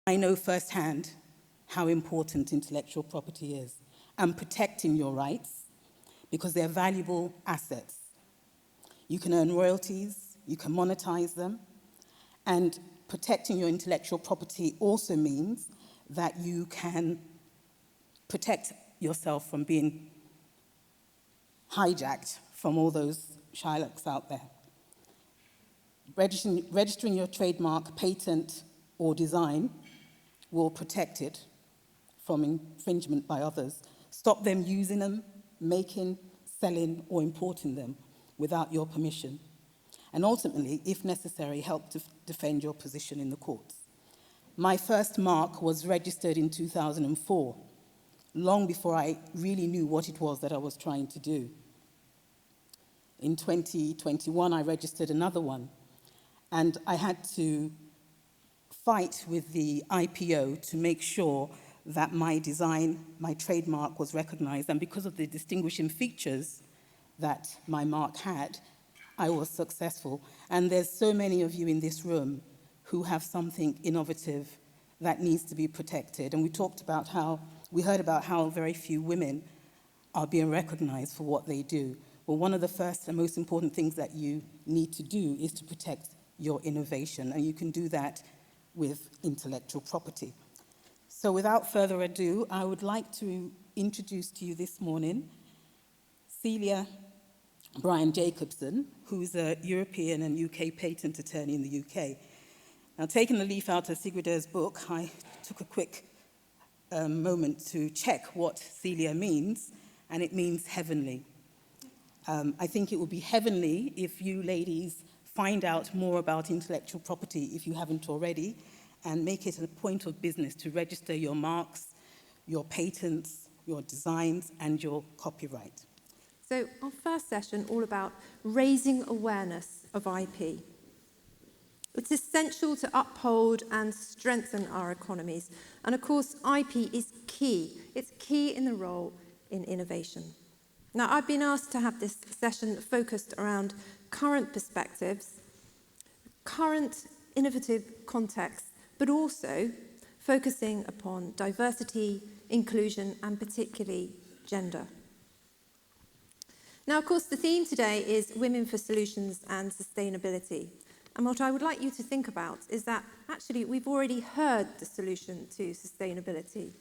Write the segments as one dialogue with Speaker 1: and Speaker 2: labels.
Speaker 1: I know firsthand how important intellectual property is and protecting your rights, because they're valuable assets. You can earn royalties, you can monetize them, and protecting your intellectual property also means that you can protect yourself from being hijacked from all those Shylocks out there. Registering your trademark, patent, or design will protect it from infringement by others, stop them using them, making, selling, or importing them without your permission, and ultimately, if necessary, help to defend your position in the courts. My first mark was registered in 2004, long before I really knew what it was that I was trying to do. In 2021, I registered another one, and I had to fight with the IPO to make sure that my design, my trademark was recognized, and because of the distinguishing features that my mark had, I was successful. And there's so many of you in this room who have something innovative that needs to be protected. And we heard about how very few women are being recognized for what they do. Well, one of the first and most important things that you need to do is to protect your innovation, and you can do that with intellectual property. So without further ado, I would like to introduce to you this morning Celia Bryan-Jacobson, who's a European and UK patent attorney in the UK. Now, taking the leaf out of Sigrider's book, I took a quick moment to check what Celia means, and it means heavenly. I think it would be heavenly if you ladies find out more about intellectual property, if you haven't already, and make it a point of business to register your marks, your patents, your designs, and your copyright.
Speaker 2: So our first session, all about raising awareness of IP. It's essential to uphold and strengthen our economies. And of course, IP is key. It's key in the role in innovation. Now, I've been asked to have this session focused around current perspectives, current innovative contexts, but also focusing upon diversity, inclusion, and particularly gender. Now, of course, the theme today is Women for Solutions and Sustainability. And what I would like you to think about is that actually we've already heard the solution to sustainability.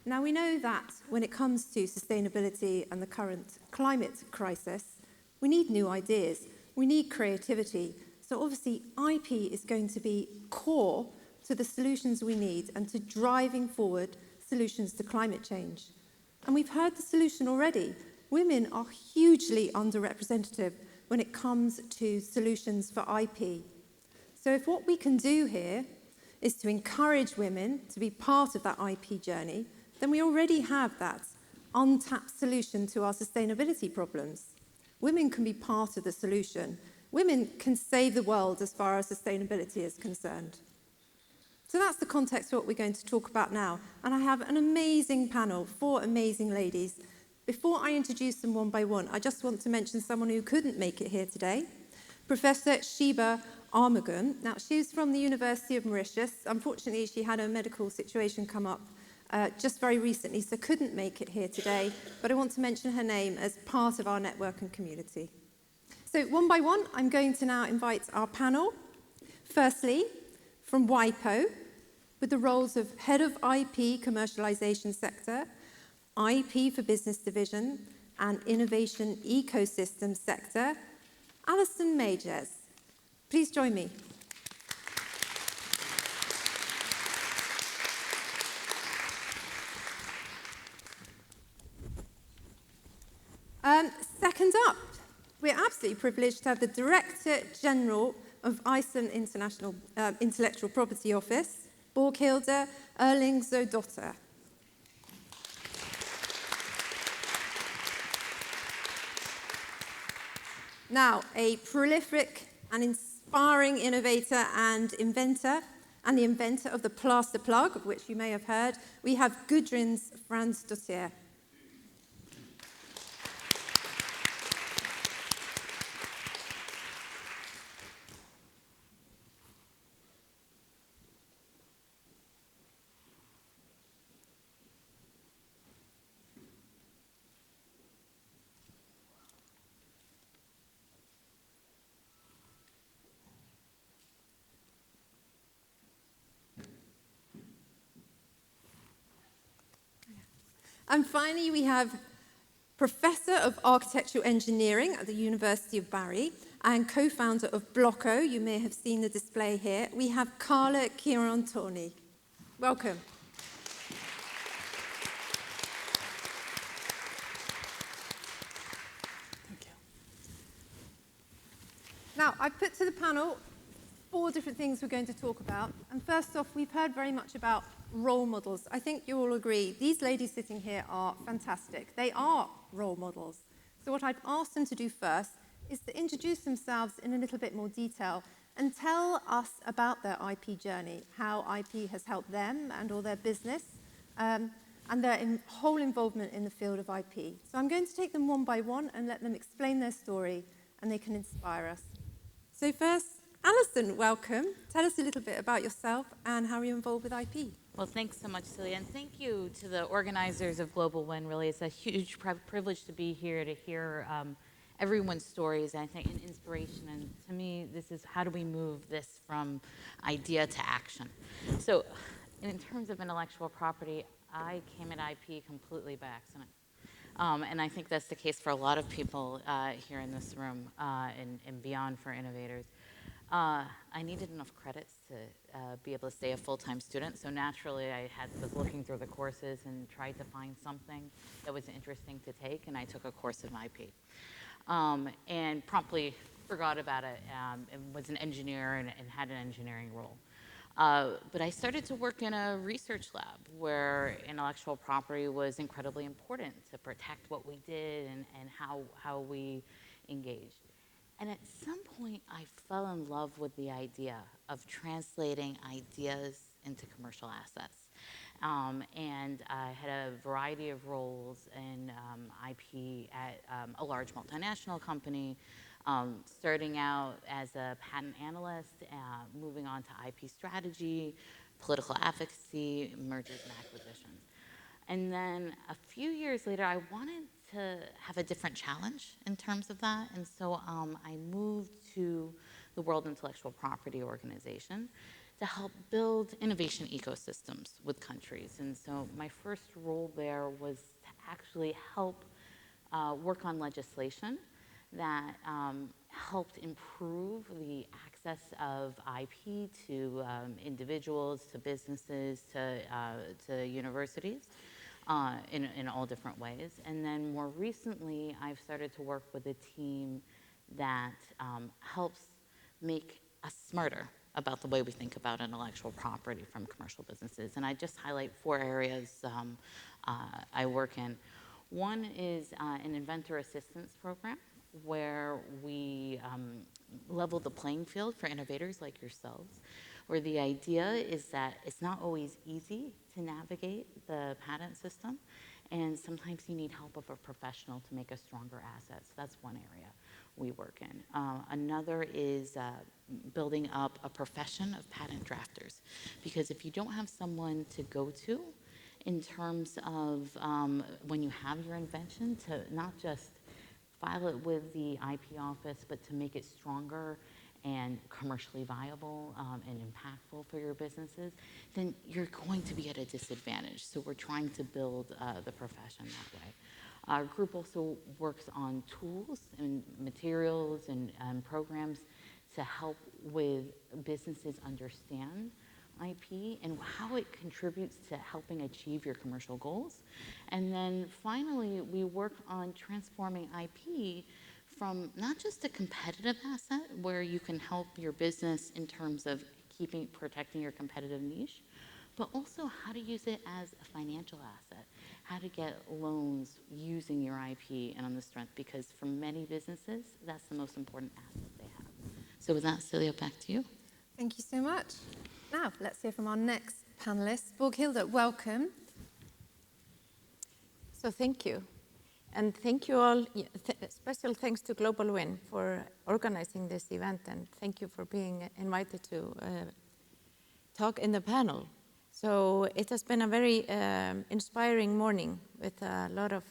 Speaker 2: Now, we know that when it comes to sustainability and the current climate crisis, we need new ideas, we need creativity. So obviously, IP is going to be core to the solutions we need and to driving forward solutions to climate change. And we've heard the solution already. Women are hugely underrepresented when it comes to solutions for IP. So if what we can do here is to encourage women to be part of that IP journey, then we already have that untapped solution to our sustainability problems. Women can be part of the solution. Women can save the world as far as sustainability is concerned. So that's the context of what we're going to talk about now. And I have an amazing panel, 4 amazing ladies. Before I introduce them one by one, I just want to mention someone who couldn't make it here today, Professor Sheba Armagun. Now, she's from the University of Mauritius. Unfortunately, she had a medical situation come up just very recently, so couldn't make it here today. But I want to mention her name as part of our network and community. So one by one, I'm going to now invite our panel. Firstly, from WIPO, with the roles of Head of IP Commercialization Sector, IP for Business Division, and Innovation Ecosystem Sector, Alison Majors. Please join me. Second up, we're absolutely privileged to have the Director General of Iceland International Intellectual Property Office, Borghildur Erlingsdóttir. Now, a prolific and inspiring innovator and inventor, and the inventor of the plaster plug, of which you may have heard, we have Gudrun Fransdóttir. And finally, we have Professor of Architectural Engineering at the University of Bari and co-founder of Blocco. You may have seen the display here. We have Carla Chirantoni. Welcome.
Speaker 1: Thank you.
Speaker 2: Now, I've put to the panel 4 different things we're going to talk about. And first off, we've heard very much about role models. I think you all agree, these ladies sitting here are fantastic. They are role models. So what I've asked them to do first is to introduce themselves in a little bit more detail and tell us about their IP journey, how IP has helped them and or their business, and their whole involvement in the field of IP. So I'm going to take them one by one and let them explain their story, and they can inspire us. So first, Alison, welcome. Tell us a little bit about yourself and how you're involved with IP.
Speaker 3: Well, thanks so much, Celia, and thank you to the organizers of GlobalWIIN. Really, it's a huge privilege to be here to hear everyone's stories, and I think an inspiration. And to me, this is how do we move this from idea to action? So, in terms of intellectual property, I came at IP completely by accident. And I think that's the case for a lot of people here in this room and beyond for innovators. I needed enough credits to be able to stay a full-time student, so naturally I was looking through the courses and tried to find something that was interesting to take, and I took a course in IP. And promptly forgot about it and was an engineer and had an engineering role. But I started to work in a research lab where intellectual property was incredibly important to protect what we did and how we engaged. And at some point, I fell in love with the idea of translating ideas into commercial assets. And I had a variety of roles in IP at a large multinational company, starting out as a patent analyst, moving on to IP strategy, political advocacy, mergers and acquisitions. And then a few years later, I wanted to have a different challenge in terms of that. And so I moved to the World Intellectual Property Organization to help build innovation ecosystems with countries. And so my first role there was to actually help work on legislation that helped improve the access of IP to individuals, to businesses, to universities. In all different ways. And then more recently, I've started to work with a team that helps make us smarter about the way we think about intellectual property from commercial businesses. And I just highlight 4 areas I work in. One is an inventor assistance program where we level the playing field for innovators like yourselves, where the idea is that it's not always easy to navigate the patent system, and sometimes you need help of a professional to make a stronger asset. So that's one area we work in. Another is building up a profession of patent drafters, because if you don't have someone to go to in terms of when you have your invention, to not just file it with the IP office, but to make it stronger and commercially viable and impactful for your businesses, then you're going to be at a disadvantage. So we're trying to build the profession that way. Our group also works on tools and materials and programs to help with businesses understand IP and how it contributes to helping achieve your commercial goals. And then finally, we work on transforming IP from not just a competitive asset where you can help your business in terms of protecting your competitive niche, but also how to use it as a financial asset, how to get loans using your IP and on the strength, because for many businesses, that's the most important asset they have. So with that, Celia, back to you.
Speaker 2: Thank you so much. Now, let's hear from our next panelist. Borghilde, welcome.
Speaker 4: So thank you. And thank you all. Special thanks to GlobalWIIN for organizing this event, and thank you for being invited to talk in the panel. So it has been a very inspiring morning with a lot of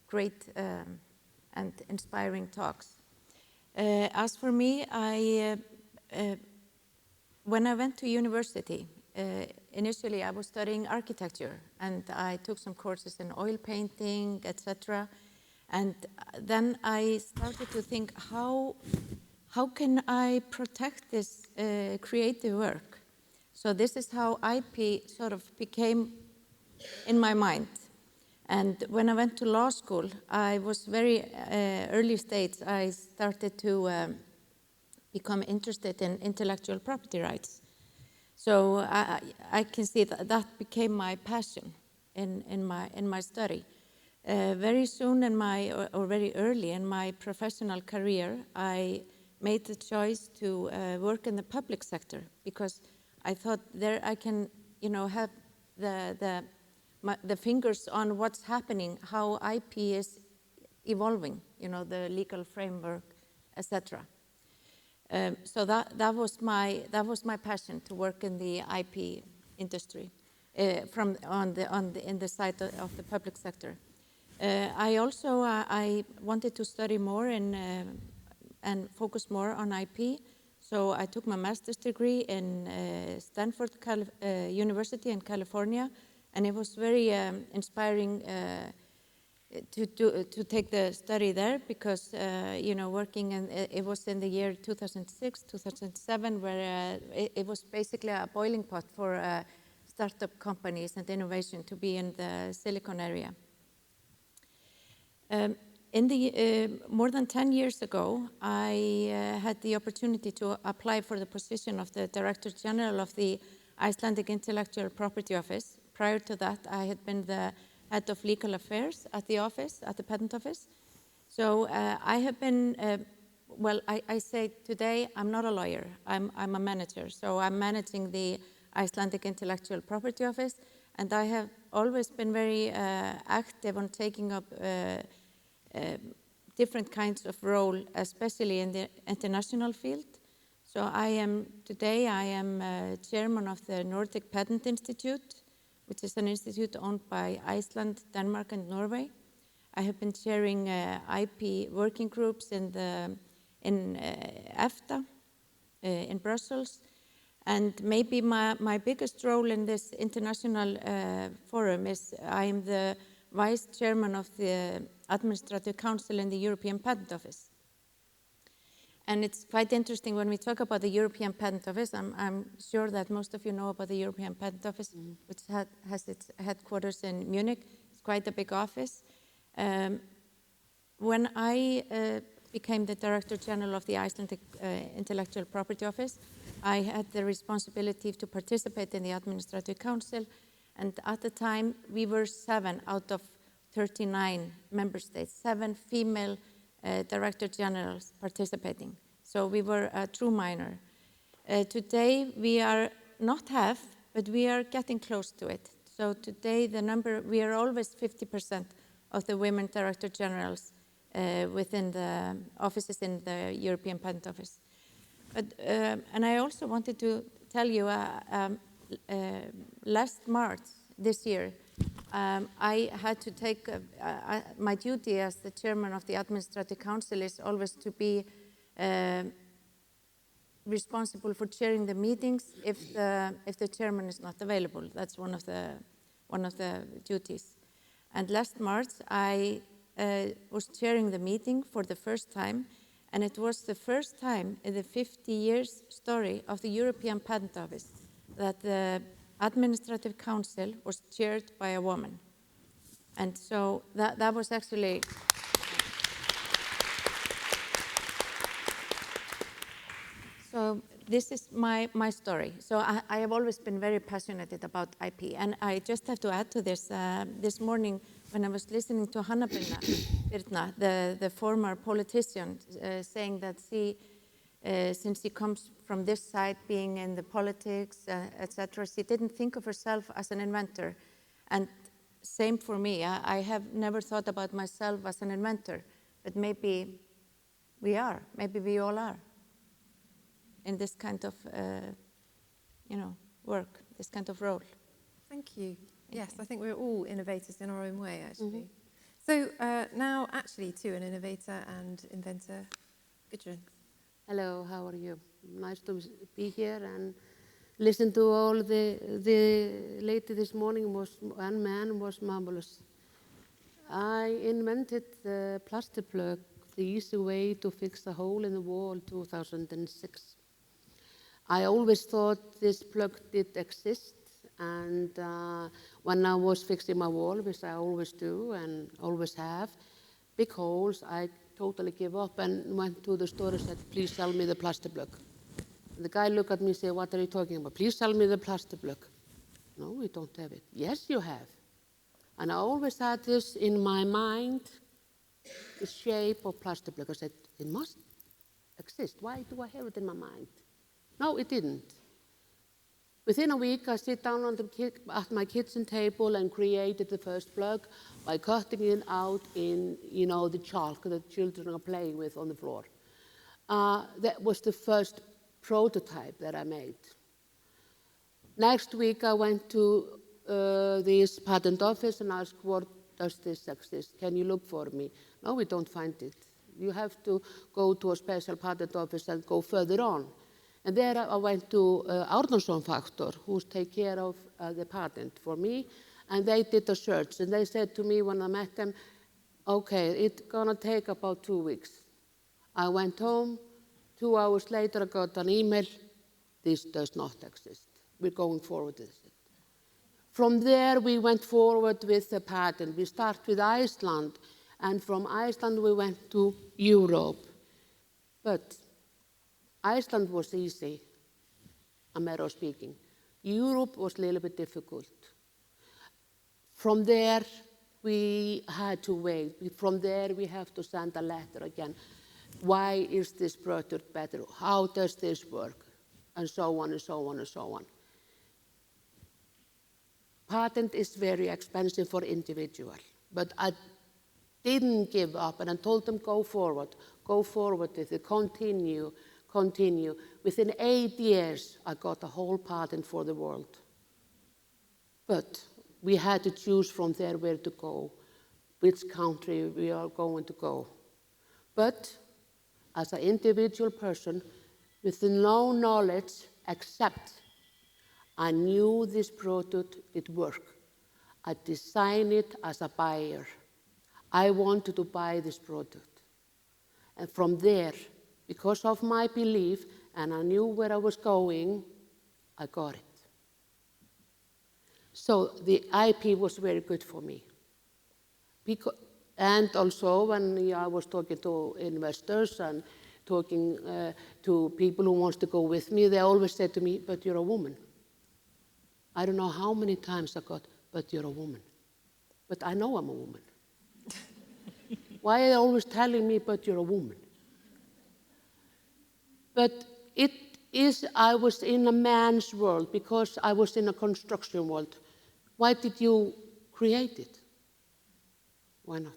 Speaker 4: great and inspiring talks. As for me, when I went to university, initially I was studying architecture, and I took some courses in oil painting, etc. And then I started to think, how can I protect this creative work? So this is how IP sort of became in my mind. And when I went to law school, I was very early stage, I started to become interested in intellectual property rights. So I can see that became my passion in my study. Very soon or very early in my professional career, I made the choice to work in the public sector, because I thought there I can, have the fingers on what's happening, how IP is evolving, the legal framework, etc. So that was my passion, to work in the IP industry in the side of the public sector. I also I wanted to study more and focus more on IP. So I took my master's degree in Stanford University in California, and it was very inspiring to take the study there, because working it was in the year 2006, 2007, where it was basically a boiling pot for startup companies and innovation to be in the Silicon area. More than 10 years ago, I had the opportunity to apply for the position of the Director General of the Icelandic Intellectual Property Office. Prior to that, I had been the Head of Legal Affairs at the Patent Office. So I have been, I say today, I'm not a lawyer, I'm a manager. So I'm managing the Icelandic Intellectual Property Office, and I have always been very active on taking up different kinds of role, especially in the international field. So today I am chairman of the Nordic Patent Institute, which is an institute owned by Iceland, Denmark, and Norway. I have been chairing IP working groups in EFTA in Brussels. And maybe my biggest role in this international forum is I am the vice chairman of the Administrative Council in the European Patent Office. And it's quite interesting when we talk about the European Patent Office. I'm sure that most of you know about the European Patent Office, which has its headquarters in Munich. It's quite a big office. When I became the Director General of the Icelandic Intellectual Property Office, I had the responsibility to participate in the Administrative Council. And at the time, we were 7 out of 39 member states, 7 female Director Generals participating. So we were a true minor. Today, we are not half, but we are getting close to it. So today, we are always 50% of the women Director Generals within the offices in the European Patent Office. But, and I also wanted to tell you, last March this year, I had to take my duty as the chairman of the Administrative Council is always to be responsible for chairing the meetings if the chairman is not available. That's one of the duties. And last March, I was chairing the meeting for the first time, and it was the first time in the 50 years story of the European Patent Office that the Administrative Council was chaired by a woman. And so that was actually... So this is my story. So I have always been very passionate about IP. And I just have to add to this. This morning, when I was listening to Hanna Birna, the former politician, saying that since she comes from this side, being in the politics, etc., she didn't think of herself as an inventor. And same for me. I have never thought about myself as an inventor, but maybe we are. Maybe we all are in this kind of, work, this kind of role.
Speaker 2: Thank you. Yes, I think we're all innovators in our own way, actually. So now, actually, to an innovator and inventor, Gudrun.
Speaker 5: Hello, how are you? Nice to be here, and Listen to all the lady this morning and man was marvelous. I invented the plastic plug, the easy way to fix a hole in the wall, 2006. I always thought this plug did exist, and when I was fixing my wall, which I always do and always have, big holes, I totally gave up and went to the store and said, please sell me the plastic plug. The guy looked at me and said, what are you talking about? Please sell me the plastic plug. No, we don't have it. Yes, you have. And I always had this in my mind, the shape of plastic plug. I said, it must exist. Why do I have it in my mind? No, it didn't. Within a week, I sit down at my kitchen table and created the first plug by cutting it out in, the chalk that children are playing with on the floor. That was the first prototype that I made. Next week, I went to this patent office and asked, what does this exist? Can you look for me? No, we don't find it. You have to go to a special patent office and go further on. And there I went to Árnason Factor, who take care of the patent for me, and they did a search. And they said to me when I met them, okay, it's gonna take about 2 weeks. I went home, 2 hours later I got an email, this does not exist. We're going forward with it. From there we went forward with the patent. We started with Iceland, and from Iceland we went to Europe. But Iceland was easy, a matter of speaking. Europe was a little bit difficult. From there, we had to wait. From there, we have to send a letter again. Why is this product better? How does this work? And so on and so on and so on. Patent is very expensive for individual, but I didn't give up, and I told them go forward with it, continue. Within 8 years, I got a whole patent for the world. But we had to choose from there where to go, which country we are going to go. But as an individual person, with no knowledge except I knew this product did work. I designed it as a buyer. I wanted to buy this product. And from there, because of my belief, and I knew where I was going, I got it. So the IP was very good for me. And also when I was talking to investors and talking to people who want to go with me, they always said to me, but you're a woman. I don't know how many times I got, but you're a woman. But I know I'm a woman. Why are they always telling me, but you're a woman? But it is, I was in a man's world because I was in a construction world. Why did you create it? Why not?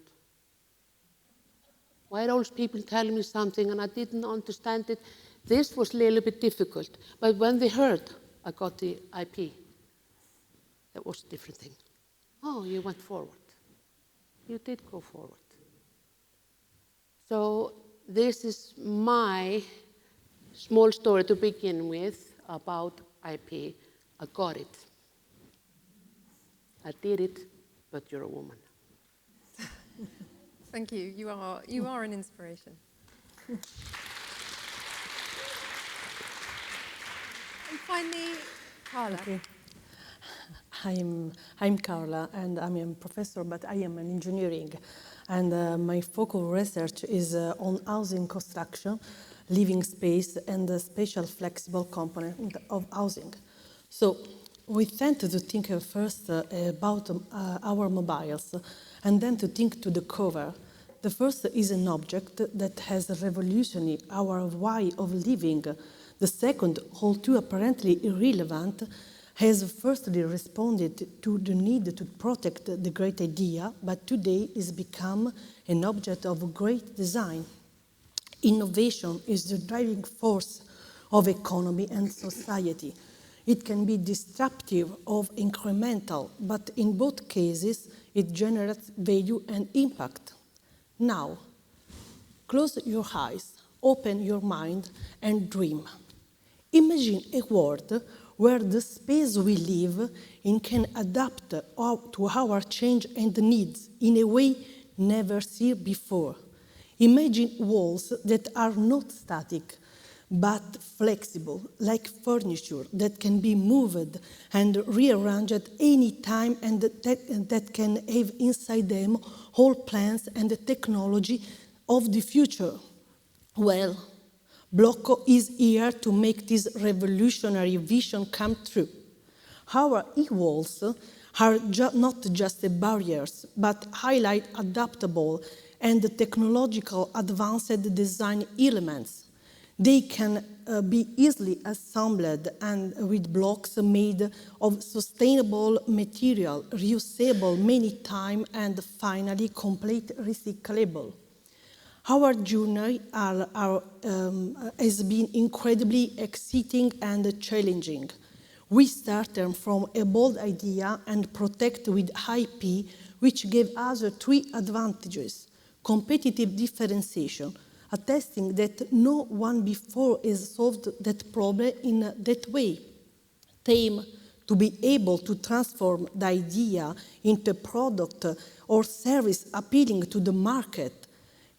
Speaker 5: Why are those people telling me something and I didn't understand it? This was a little bit difficult. But when they heard I got the IP, that was a different thing. Oh, you went forward. You did go forward. So this is my small story to begin with about IP. I got it. I did it, but you're a woman.
Speaker 2: Thank you. You are an inspiration. And finally, Carla.
Speaker 6: Okay. I'm Carla, and I'm a professor, but I am in engineering. And my focal research is on housing construction, living space, and the spatial flexible component of housing. So we tend to think first about our mobiles, and then to think to the cover. The first is an object that has revolutionized our way of living. The second, although apparently irrelevant, has firstly responded to the need to protect the great idea, but today is become an object of great design. Innovation is the driving force of economy and society. It can be disruptive or incremental, but in both cases, it generates value and impact. Now, close your eyes, open your mind, and dream. Imagine a world where the space we live in can adapt to our change and needs in a way never seen before. Imagine walls that are not static, but flexible, like furniture that can be moved and rearranged at any time, and that can have inside them all plans and the technology of the future. Well, Blocco is here to make this revolutionary vision come true. Our e-walls are not just barriers, but highlight adaptable and technological advanced design elements. They can be easily assembled and with blocks made of sustainable material, reusable many times, and finally complete recyclable. Our journey has been incredibly exciting and challenging. We started from a bold idea and protect with IP, which gave us three advantages: competitive differentiation, attesting that no one before has solved that problem in that way. Aim to be able to transform the idea into a product or service appealing to the market.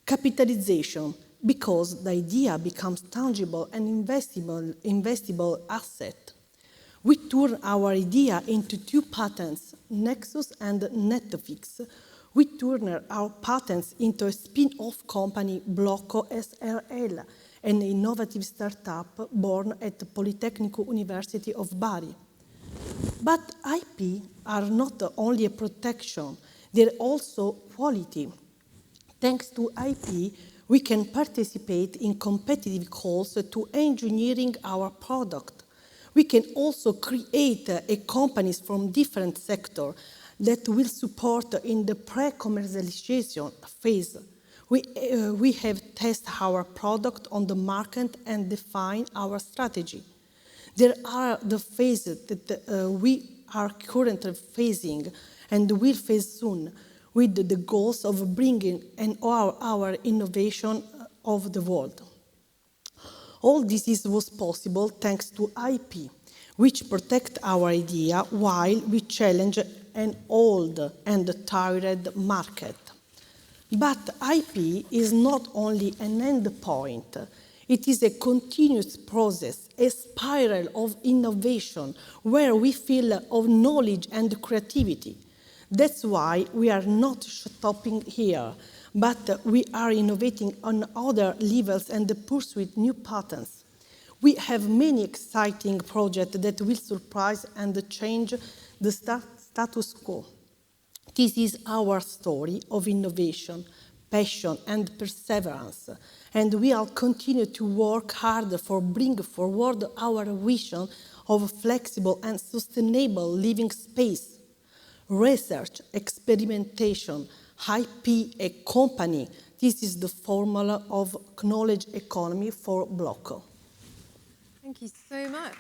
Speaker 6: Capitalization, because the idea becomes tangible and investable asset. We turn our idea into two patents, Nexus and Netflix. We turn our patents into a spin-off company, Blocco SRL, an innovative startup born at the Politecnico University of Bari. But IP are not only a protection, they're also quality. Thanks to IP, we can participate in competitive calls to engineering our product. We can also create companies from different sectors that will support in the pre-commercialization phase. We have tested our product on the market and defined our strategy. There are the phases that we are currently facing and will face soon, with the goals of bringing our innovation of the world. All this was possible thanks to IP, which protect our idea while we challenge an old and tired market. But IP is not only an end point, it is a continuous process, a spiral of innovation where we fill of knowledge and creativity. That's why we are not stopping here, but we are innovating on other levels and pursue new patterns. We have many exciting projects that will surprise and change the status quo. This is our story of innovation, passion, and perseverance, and we will continue to work hard for bringing forward our vision of a flexible and sustainable living space. Research, experimentation, IP, a company. This is the formula of knowledge economy for Blocco.
Speaker 2: Thank you so much.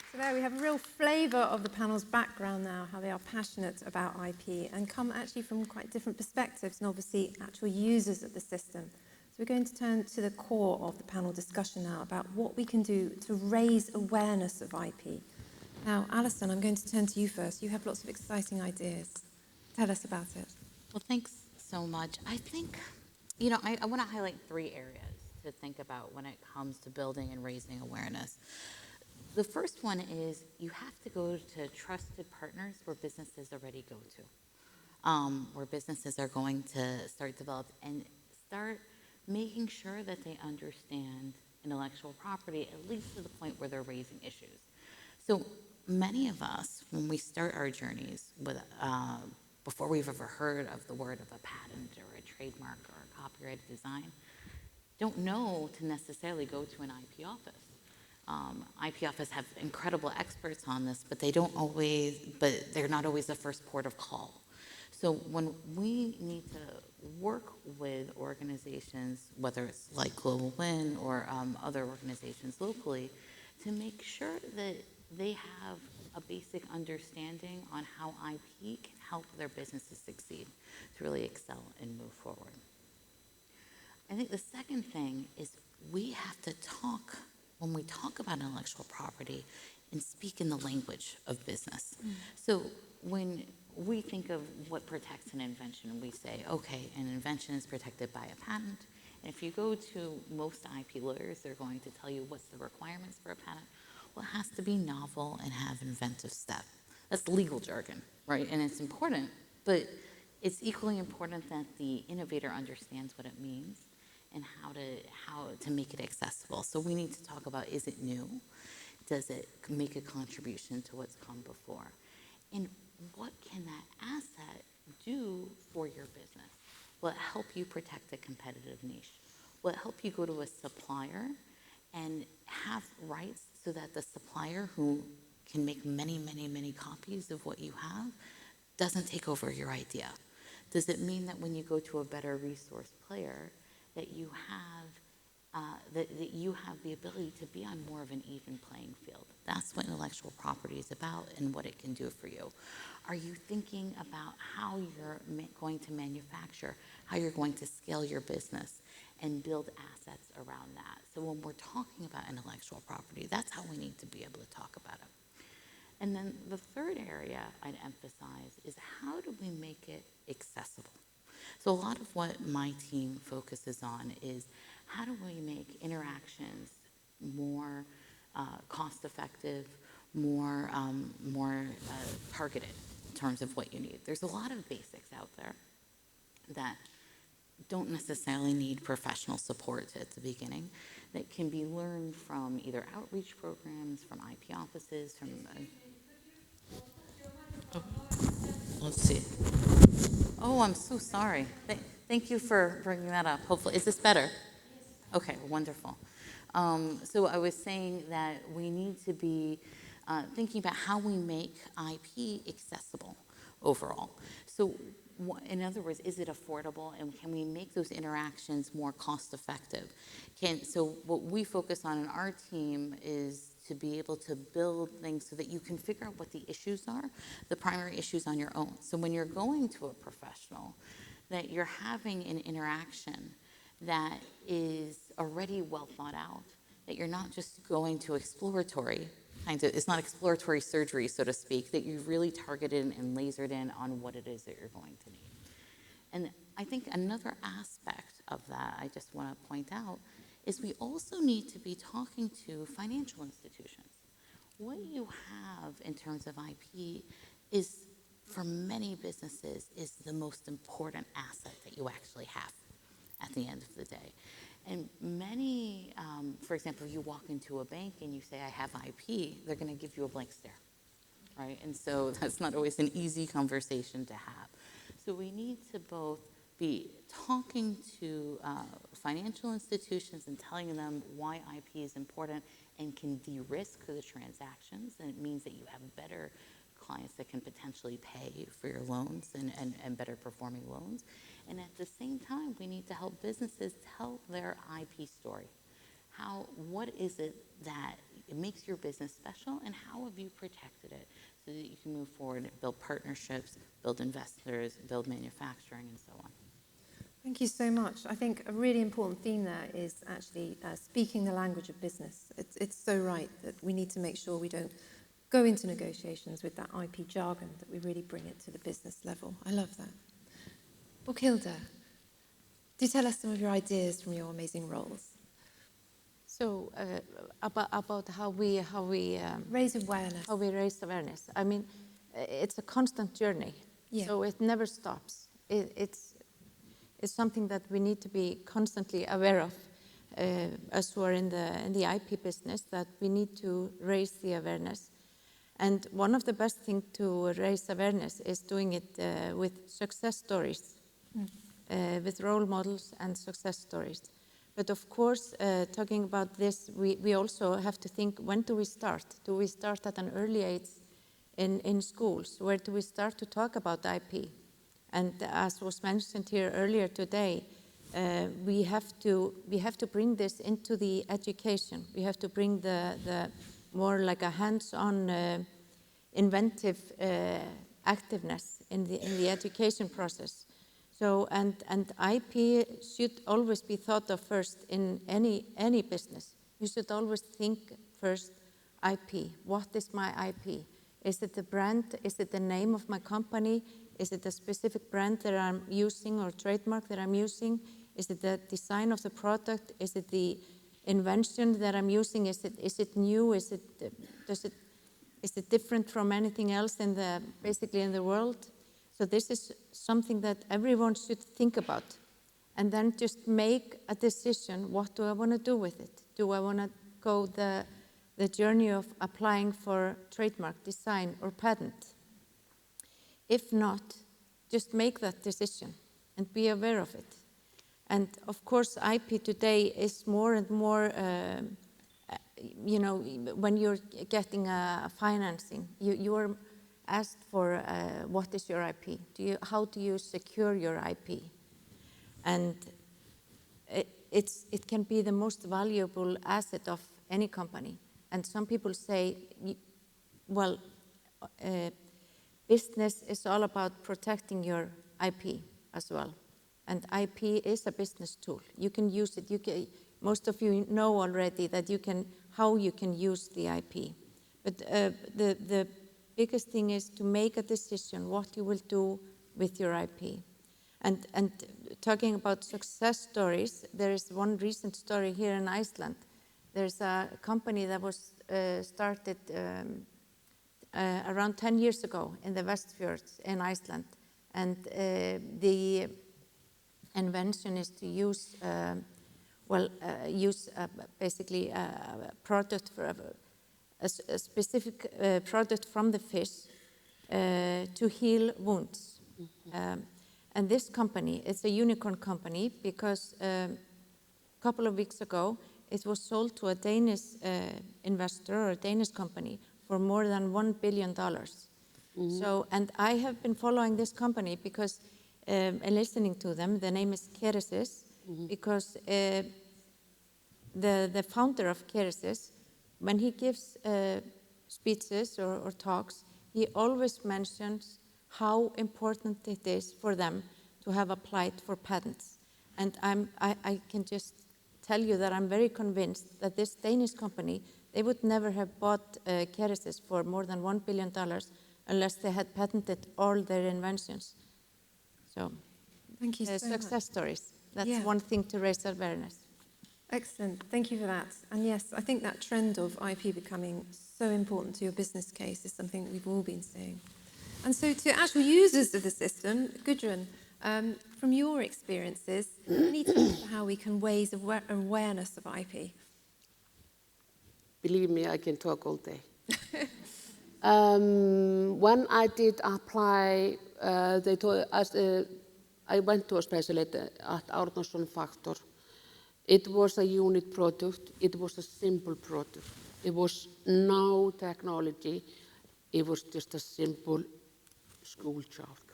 Speaker 2: So there we have a real flavour of the panel's background now, how they are passionate about IP and come actually from quite different perspectives and obviously actual users of the system. So we're going to turn to the core of the panel discussion now about what we can do to raise awareness of IP. Now, Alison, I'm going to turn to you first. You have lots of exciting ideas. Tell us about it.
Speaker 3: Well, thanks so much. I think, I want to highlight three areas to think about when it comes to building and raising awareness. The first one is you have to go to trusted partners where businesses already go to, where businesses are going to start develop and start making sure that they understand intellectual property, at least to the point where they're raising issues. So many of us, when we start our journeys with, before we've ever heard of the word of a patent or a trademark or a copyrighted design, don't know to necessarily go to an IP office. IP office have incredible experts on this, but they're not always the first port of call. So when we need to work with organizations, whether it's like GlobalWIIN or other organizations locally, to make sure that they have a basic understanding on how IP can help their businesses succeed, to really excel and move forward. I think the second thing is we have to talk, when we talk about intellectual property, and speak in the language of business. So when we think of what protects an invention, we say, okay, an invention is protected by a patent. And if you go to most IP lawyers, they're going to tell you what's the requirements for a patent. Well, it has to be novel and have inventive step. That's legal jargon, right? And it's important, but it's equally important that the innovator understands what it means and how to make it accessible. So we need to talk about, is it new? Does it make a contribution to what's come before? And what can that asset do for your business? Will it help you protect a competitive niche? Will it help you go to a supplier and have rights so that the supplier, who can make many, many, many copies of what you have, doesn't take over your idea? Does it mean that when you go to a better resource player, that you have that you have the ability to be on more of an even playing field? That's what intellectual property is about and what it can do for you. Are you thinking about how you're going to manufacture, how you're going to scale your business and build assets around that? So when we're talking about intellectual property, that's how we need to be able to talk about it. And then the third area I'd emphasize is, how do we make it accessible? So a lot of what my team focuses on is, how do we make interactions more cost-effective, more targeted in terms of what you need? There's a lot of basics out there that don't necessarily need professional support at the beginning, that can be learned from either outreach programs, from IP offices, from... let's see. Oh, I'm so sorry. Thank you for bringing that up. Hopefully, is this better? Okay, wonderful. So I was saying that we need to be thinking about how we make IP accessible overall. So in other words, is it affordable, and can we make those interactions more cost effective? So what we focus on in our team is to be able to build things so that you can figure out what the issues are, the primary issues on your own. So when you're going to a professional, that you're having an interaction that is already well thought out, that you're not just going to exploratory, it's not exploratory surgery, so to speak, that you've really targeted and lasered in on what it is that you're going to need. And I think another aspect of that I just want to point out is we also need to be talking to financial institutions. What you have in terms of IP is, for many businesses, is the most important asset that you actually have at the end of the day. And many, for example, you walk into a bank and you say, I have IP, they're going to give you a blank stare, right? And so that's not always an easy conversation to have. So we need to both be talking to financial institutions and telling them why IP is important and can de-risk the transactions, and it means that you have better clients that can potentially pay for your loans and better performing loans. And at the same time, we need to help businesses tell their IP story. What is it that it makes your business special, and how have you protected it so that you can move forward, build partnerships, build investors, build manufacturing, and so on.
Speaker 2: Thank you so much. I think a really important theme there is actually speaking the language of business. It's so right that we need to make sure we don't go into negotiations with that IP jargon, that we really bring it to the business level. I love that. Bokilda, do tell us some of your ideas from your amazing roles.
Speaker 4: So about how we
Speaker 2: Raise awareness.
Speaker 4: How we raise awareness. I mean, it's a constant journey.
Speaker 2: Yeah.
Speaker 4: So it never stops. It's something that we need to be constantly aware of, us who are in the IP business, that we need to raise the awareness. And one of the best things to raise awareness is doing it with success stories, with role models and success stories. But of course, talking about this, we also have to think, when do we start? Do we start at an early age in schools? Where do we start to talk about IP? And as was mentioned here earlier today, we have to bring this into the education. We have to bring the more like a hands-on inventive activeness in the education process. So, and IP should always be thought of first in any business. You should always think first IP. What is my IP? Is it the brand? Is it the name of my company? Is it a specific brand that I'm using or trademark that I'm using? Is it the design of the product? Is it the invention that I'm using? Is it new? Is it different from anything else basically in the world? So this is something that everyone should think about, and then just make a decision. What do I want to do with it? Do I want to go the journey of applying for trademark, design, or patent? If not, just make that decision and be aware of it. And of course, IP today is more and more, when you're getting financing, you are asked for what is your IP? How do you secure your IP? And it can be the most valuable asset of any company. And some people say, well, business is all about protecting your IP as well. And IP is a business tool. You can use it. Most of you know already that how you can use the IP. But the biggest thing is to make a decision what you will do with your IP. And talking about success stories, there is one recent story here in Iceland. There's a company that was started around 10 years ago in the Westfjords in Iceland. And the invention is to use, basically a product for a specific product from the fish to heal wounds. And this company, it's a unicorn company because a couple of weeks ago, it was sold to a Danish investor or a Danish company for more than $1 billion. So, and I have been following this company because and listening to them. The name is Kerecis, because the founder of Kerecis, when he gives speeches or talks, he always mentions how important it is for them to have applied for patents. And I can just tell you that I'm very convinced that this Danish company, they would never have bought Kerecis for more than $1 billion unless they had patented all their inventions. So,
Speaker 2: thank you so
Speaker 4: success
Speaker 2: much.
Speaker 4: stories. That's one thing to raise awareness.
Speaker 2: Excellent. Thank you for that. And yes, I think that trend of IP becoming so important to your business case is something that we've all been seeing. And so to actual users of the system, Gudrun, from your experiences, any tips for how we can raise awareness of IP?
Speaker 5: Believe me, I can talk all day. When I did apply, they told us, I went to a specialist at Árnason Factor. It was a unique product. It was a simple product. It was no technology. It was just a simple school chalk.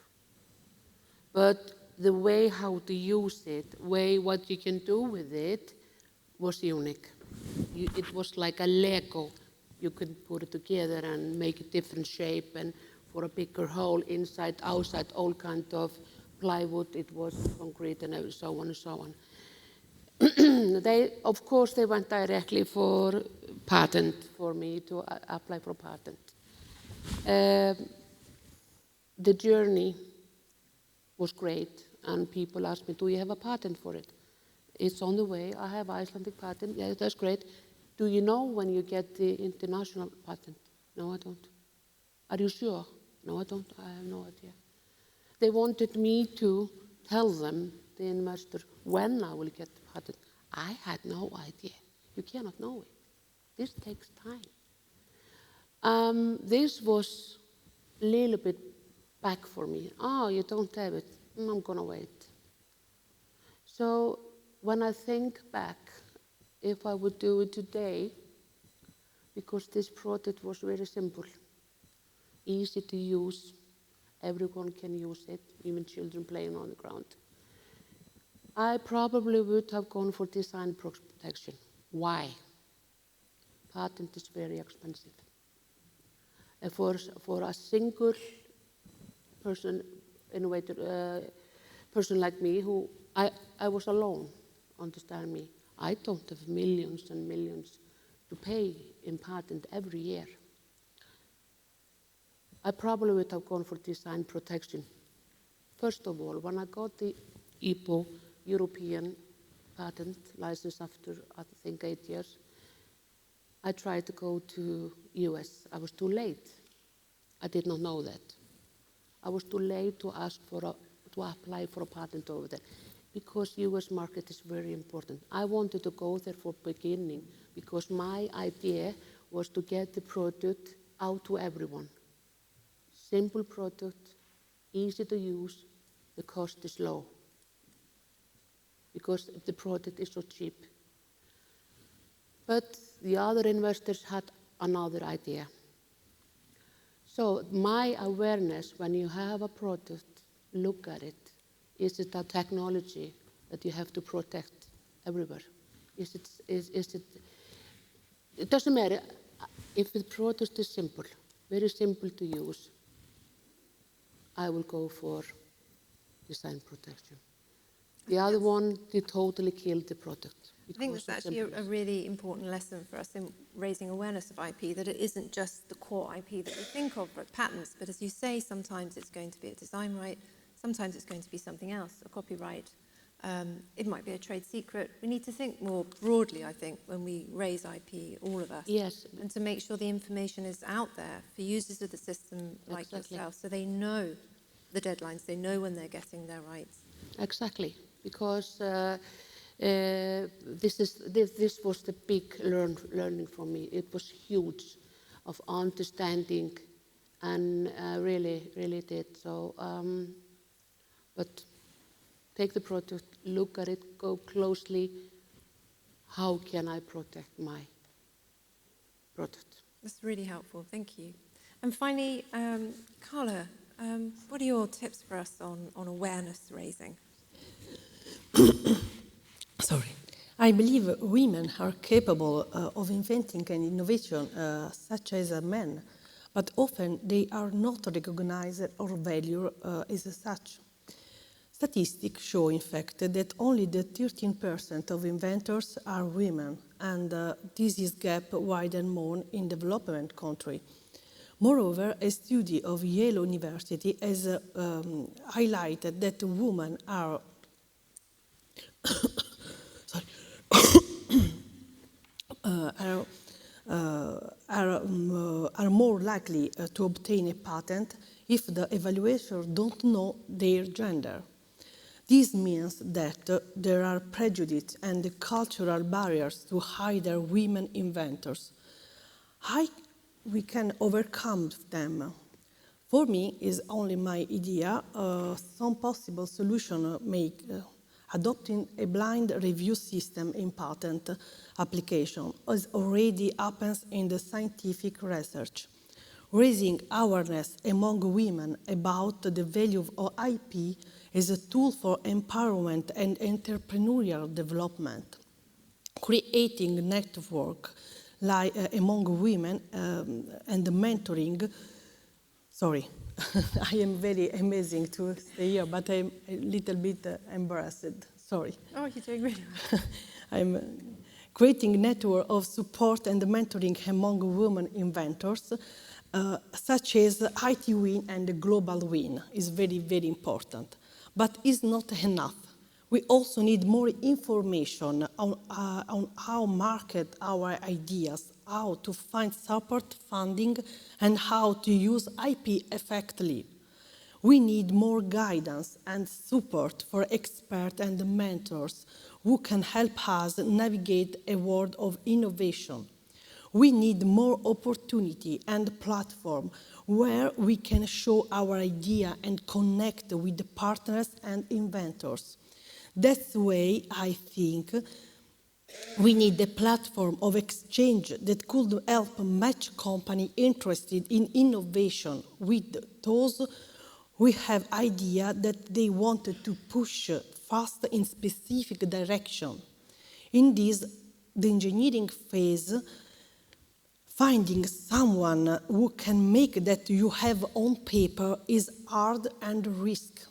Speaker 5: But the way how to use it, what you can do with it, was unique. It was like a Lego. You could put it together and make a different shape, and for a bigger hole, inside, outside, all kind of plywood. It was concrete and so on and so on. Of course, they went directly for patent, for me to apply for patent. The journey was great, and people asked me, do you have a patent for it? It's on the way. I have Icelandic patent. Yeah, that's great. Do you know when you get the international patent? No, I don't. Are you sure? No, I don't. I have no idea. They wanted me to tell them, the investor, when I will get the patent. I had no idea. You cannot know it. This takes time. This was a little bit back for me. Oh, you don't have it. I'm going to wait. So when I think back, if I would do it today, because this product was very simple, easy to use, everyone can use it, even children playing on the ground, I probably would have gone for design protection. Why? Patent is very expensive. And for a single person, innovator, person like me who, I was alone, understand me. I don't have millions and millions to pay in patent every year. I probably would have gone for design protection. First of all, when I got the EPO, European patent license after, I think, 8 years, I tried to go to US. I was too late. I did not know that. I was too late to ask for to apply for a patent over there, because US market is very important. I wanted to go there for beginning because my idea was to get the product out to everyone. Simple product, easy to use, the cost is low because the product is so cheap. But the other investors had another idea. So my awareness, when you have a product, look at it. Is it a technology that you have to protect everywhere? It doesn't matter if the product is simple, very simple to use. I will go for design protection. The other one, they totally killed the product.
Speaker 2: I think that's actually a really important lesson for us in raising awareness of IP, that it isn't just the core IP that we think of, like patents, but as you say, sometimes it's going to be a design right, sometimes it's going to be something else, a copyright. It might be a trade secret. We need to think more broadly, I think, when we raise IP, all of us.
Speaker 5: Yes.
Speaker 2: And to make sure the information is out there for users of the system like
Speaker 5: Exactly.
Speaker 2: yourself, so they know the deadlines, they know when they're getting their rights.
Speaker 5: Exactly, because this was the big learning for me. It was huge of understanding, and really did. So, but take the product, look at it, go closely. How can I protect my product?
Speaker 2: That's really helpful, thank you. And finally, Carla, what are your tips for us on awareness raising?
Speaker 6: Sorry. I believe women are capable of inventing an innovation such as men, but often they are not recognized or valued as such. Statistics show, in fact, that only the 13% of inventors are women, and this is gap widen more in development countries. Moreover, a study of Yale University has highlighted that women are are more likely to obtain a patent if the evaluators don't know their gender. This means that there are prejudice and cultural barriers to hire women inventors. How we can overcome them? For me, is only my idea. Some possible solution make adopting a blind review system in patent application, as already happens in the scientific research. Raising awareness among women about the value of IP is a tool for empowerment and entrepreneurial development. Creating network among women and mentoring. Sorry, I am very amazing to stay here, but I'm a little bit embarrassed. Sorry.
Speaker 2: Oh, you're doing really well.
Speaker 6: I'm creating a network of support and mentoring among women inventors, such as GlobalWIIN and GlobalWIIN is very, very important. But it's not enough. We also need more information on how market our ideas, how to find support funding, and how to use IP effectively. We need more guidance and support for experts and mentors who can help us navigate a world of innovation. We need more opportunity and platform where we can show our idea and connect with the partners and inventors. That's the way I think we need a platform of exchange that could help match companies interested in innovation with those who have ideas that they wanted to push fast in specific direction. In this, the engineering phase, finding someone who can make that you have on paper is hard and risky.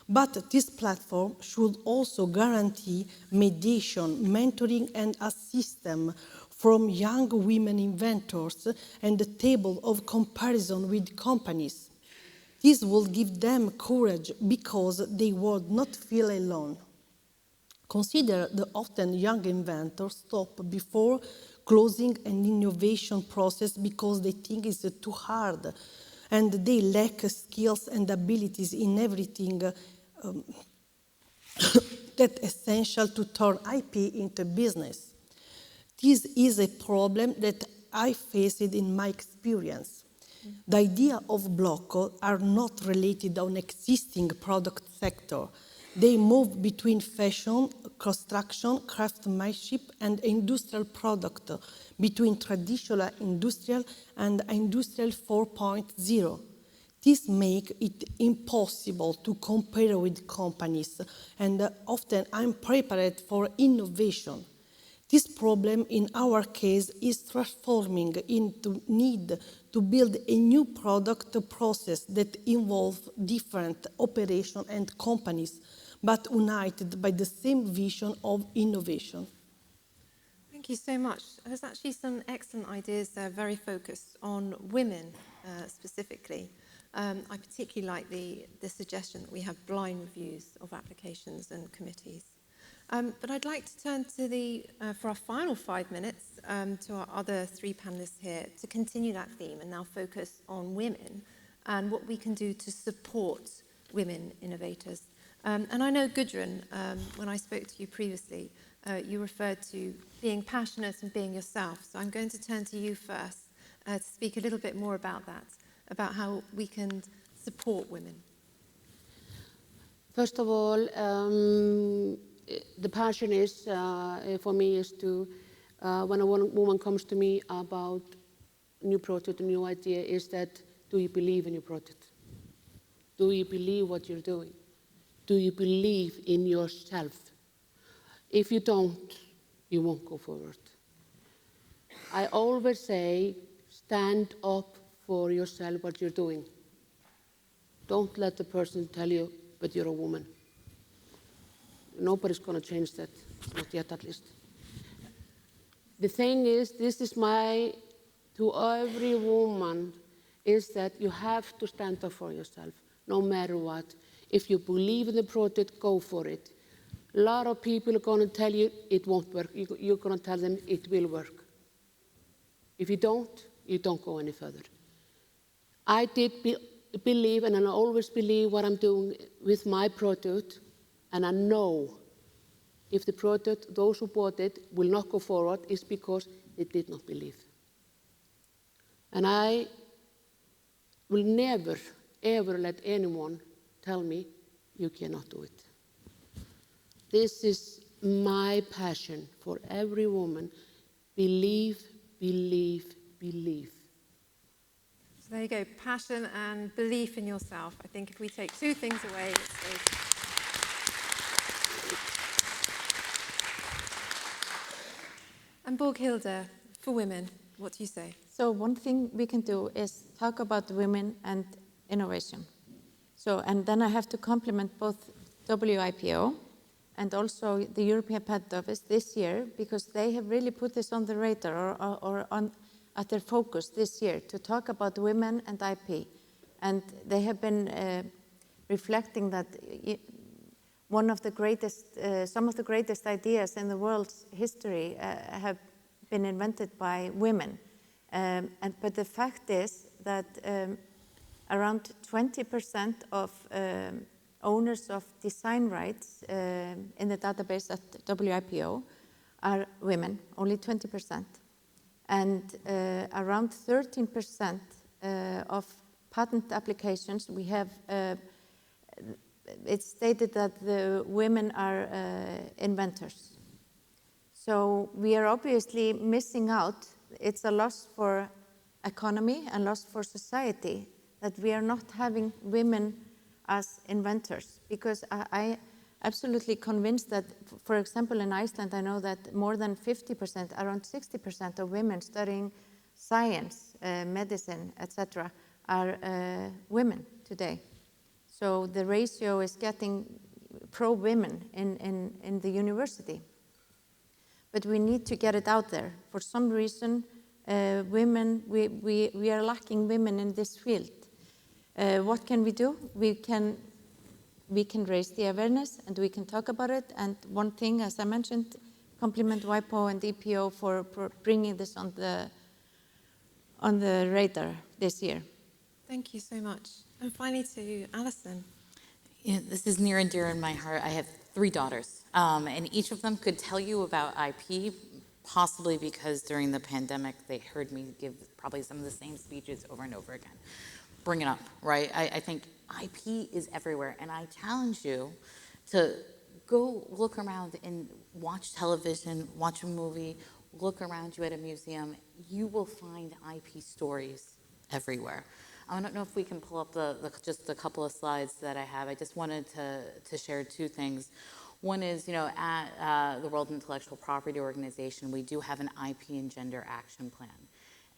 Speaker 6: But this platform should also guarantee mediation, mentoring, and assistance from young women inventors and a table of comparison with companies. This will give them courage because they would not feel alone. Consider the often young inventors stop before closing an innovation process because they think it's too hard and they lack skills and abilities in everything that's essential to turn IP into business. This is a problem that I faced in my experience. The idea of block are not related on existing product sector. They move between fashion, construction, craftsmanship, and industrial product, between traditional industrial and industrial 4.0. This makes it impossible to compare with companies, and often I'm prepared for innovation. This problem in our case is transforming into need to build a new product process that involves different operations and companies, but united by the same vision of innovation.
Speaker 2: Thank you so much. There's actually some excellent ideas there, very focused on women specifically. I particularly like the suggestion that we have blind reviews of applications and committees. But I'd like to turn to for our final 5 minutes, to our other 3 panelists here to continue that theme and now focus on women and what we can do to support women innovators. And I know, Gudrun, when I spoke to you previously, you referred to being passionate and being yourself. So I'm going to turn to you first to speak a little bit more about that, about how we can support women.
Speaker 5: First of all, the passion is, for me, is to, when a woman comes to me about a new project, a new idea, is that, do you believe in your project? Do you believe what you're doing? Do you believe in yourself? If you don't, you won't go forward. I always say, stand up for yourself, what you're doing. Don't let the person tell you, but you're a woman. Nobody's going to change that, not yet at least. The thing is, this is to every woman, is that you have to stand up for yourself, no matter what. If you believe in the project, go for it. A lot of people are going to tell you it won't work. You're going to tell them it will work. If you don't go any further. I did believe, and I always believe what I'm doing with my product, and I know if the product, those who bought it, will not go forward, is because they did not believe. And I will never, ever let anyone tell me, you cannot do it. This is my passion for every woman. Believe, believe, believe.
Speaker 2: So there you go, passion and belief in yourself. I think if we take 2 things away, it's And Borghilde, for women, what do you say?
Speaker 4: So one thing we can do is talk about women and innovation. So, and then I have to compliment both WIPO and also the European Patent Office this year, because they have really put this on the radar or at their focus this year to talk about women and IP. And they have been reflecting that some of the greatest ideas in the world's history have been invented by women. But the fact is that around 20% of owners of design rights in the database at WIPO are women, only 20%. And around 13% of patent applications, we have, it's stated that the women are inventors. So we are obviously missing out. It's a loss for economy and loss for society that we are not having women as inventors, because I absolutely convinced that, for example, in Iceland, I know that more than 50%, around 60% of women studying science, medicine, etc., are women today. So the ratio is getting pro-women in the university. But we need to get it out there. For some reason, women, we are lacking women in this field. What can we do? We can raise the awareness and we can talk about it. And one thing, as I mentioned, compliment WIPO and EPO for bringing this on the radar this year.
Speaker 2: Thank you so much. And finally to Alison.
Speaker 3: Yeah, this is near and dear in my heart. I have 3 daughters, and each of them could tell you about IP, possibly because during the pandemic they heard me give probably some of the same speeches over and over again. Bring it up, right? I think IP is everywhere, and I challenge you to go look around and watch television, watch a movie, look around you at a museum. You will find IP stories everywhere. I don't know if we can pull up just a couple of slides that I have. I just wanted to share 2 things. One is, at the World Intellectual Property Organization, we do have an IP and gender action plan.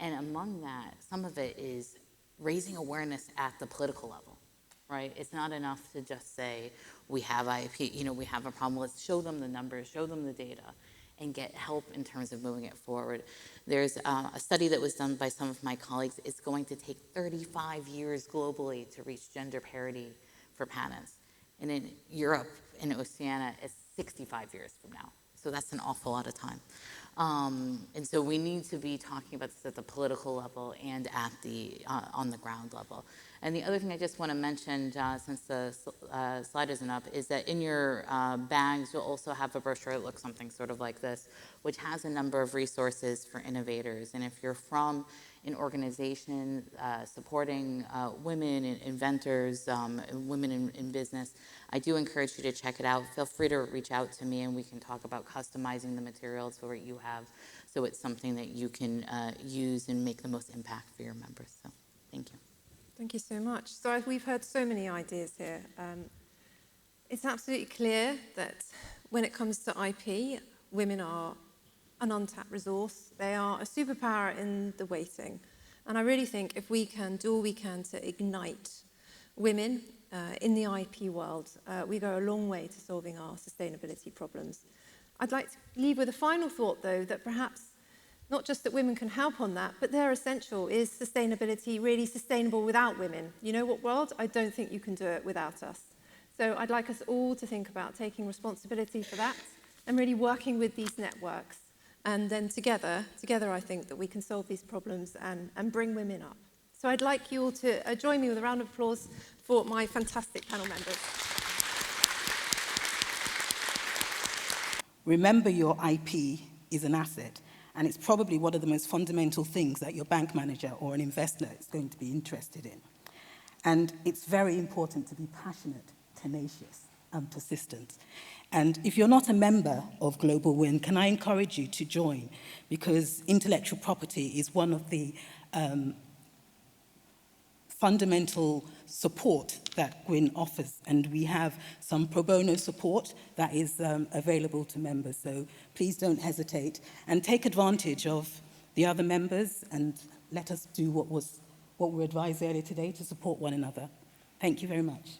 Speaker 3: And among that, some of it is raising awareness at the political level, right? It's not enough to just say, we have IP, we have a problem. Let's show them the numbers, show them the data, and get help in terms of moving it forward. There's a study that was done by some of my colleagues. It's going to take 35 years globally to reach gender parity for patents. And in Europe, in Oceania, it's 65 years from now. So that's an awful lot of time. And so we need to be talking about this at the political level and at the on the ground level. And the other thing I just want to mention, since the slide isn't up, is that in your bags, you'll also have a brochure that looks something sort of like this, which has a number of resources for innovators. And if you're from an organization supporting women and inventors, women in business, I do encourage you to check it out. Feel free to reach out to me and we can talk about customizing the materials for what you have so it's something that you can use and make the most impact for your members. So thank you.
Speaker 2: Thank you so much. So we've heard so many ideas here. It's absolutely clear that when it comes to IP, women are an untapped resource. They are a superpower in the waiting. And I really think if we can do all we can to ignite women in the IP world, we go a long way to solving our sustainability problems. I'd like to leave with a final thought, though, that perhaps not just that women can help on that, but they're essential. Is sustainability really sustainable without women? You know what, world? I don't think you can do it without us. So I'd like us all to think about taking responsibility for that and really working with these networks. And then together I think that we can solve these problems and bring women up. So I'd like you all to join me with a round of applause for my fantastic panel members.
Speaker 1: Remember, your IP is an asset, and it's probably one of the most fundamental things that your bank manager or an investor is going to be interested in. And it's very important to be passionate, tenacious, and persistent. And if you're not a member of GlobalWIIN, can I encourage you to join? Because intellectual property is one of the fundamental support that GWIN offers, and we have some pro bono support that is available to members. So please don't hesitate and take advantage of the other members and let us do what we were advised earlier today to support one another. Thank you very much.